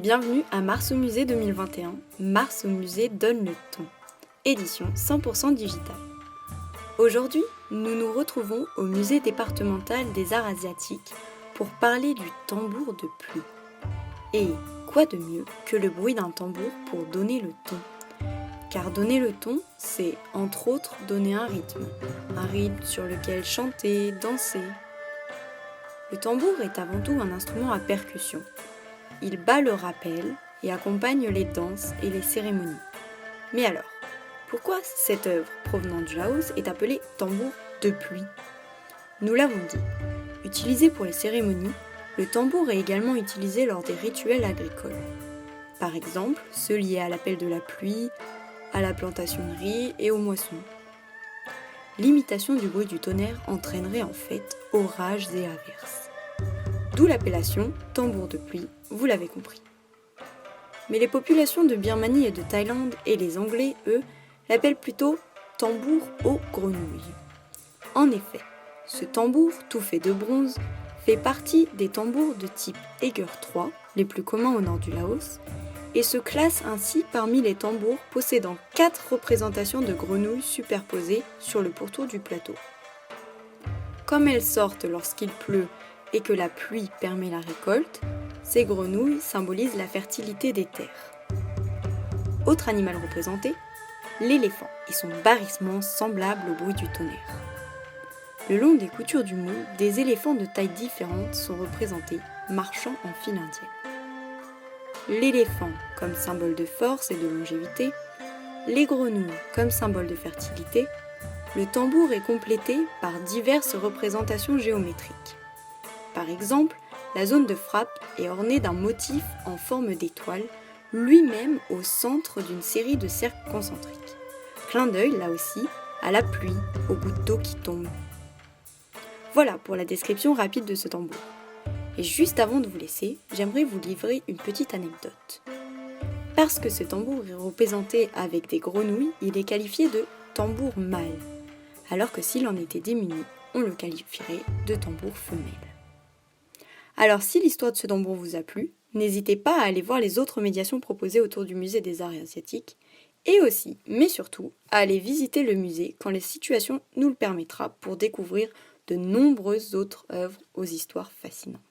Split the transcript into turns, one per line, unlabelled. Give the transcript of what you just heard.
bienvenue à Mars au Musée 2021. Mars au Musée donne le ton. Édition 100% digitale. Aujourd'hui, nous nous retrouvons au Musée départemental des arts asiatiques pour parler du tambour de pluie. Et quoi de mieux que le bruit d'un tambour pour donner le ton ? Car donner le ton, c'est entre autres donner un rythme sur lequel chanter, danser. Le tambour est avant tout un instrument à percussion. Il bat le rappel et accompagne les danses et les cérémonies. Mais alors, pourquoi cette œuvre provenant du Laos est appelée tambour de pluie ? Nous l'avons dit, utilisé pour les cérémonies, le tambour est également utilisé lors des rituels agricoles. Par exemple, ceux liés à l'appel de la pluie, à la plantation de riz et aux moissons. L'imitation du bruit du tonnerre entraînerait en fait orages et averses. D'où l'appellation tambour de pluie, vous l'avez compris. Mais les populations de Birmanie et de Thaïlande et les Anglais, eux, l'appellent plutôt tambour aux grenouilles. En effet, ce tambour, tout fait de bronze, fait partie des tambours de type Eiger 3, les plus communs au nord du Laos, et se classe ainsi parmi les tambours possédant 4 représentations de grenouilles superposées sur le pourtour du plateau. Comme elles sortent lorsqu'il pleut et que la pluie permet la récolte, ces grenouilles symbolisent la fertilité des terres. Autre animal représenté, l'éléphant et son barrissement semblable au bruit du tonnerre. Le long des coutures du mou, des éléphants de tailles différentes sont représentés, marchant en file indienne. L'éléphant comme symbole de force et de longévité, les grenouilles comme symbole de fertilité, le tambour est complété par diverses représentations géométriques. Par exemple, la zone de frappe est ornée d'un motif en forme d'étoile, lui-même au centre d'une série de cercles concentriques. Clin d'œil, là aussi, à la pluie, aux gouttes d'eau qui tombent. Voilà pour la description rapide de ce tambour. Et juste avant de vous laisser, j'aimerais vous livrer une petite anecdote. Parce que ce tambour est représenté avec des grenouilles, il est qualifié de tambour mâle, alors que s'il en était démuni, on le qualifierait de tambour femelle. Alors si l'histoire de ce tambour vous a plu, n'hésitez pas à aller voir les autres médiations proposées autour du musée des arts asiatiques, et aussi, mais surtout, à aller visiter le musée quand la situation nous le permettra pour découvrir de nombreuses autres œuvres aux histoires fascinantes.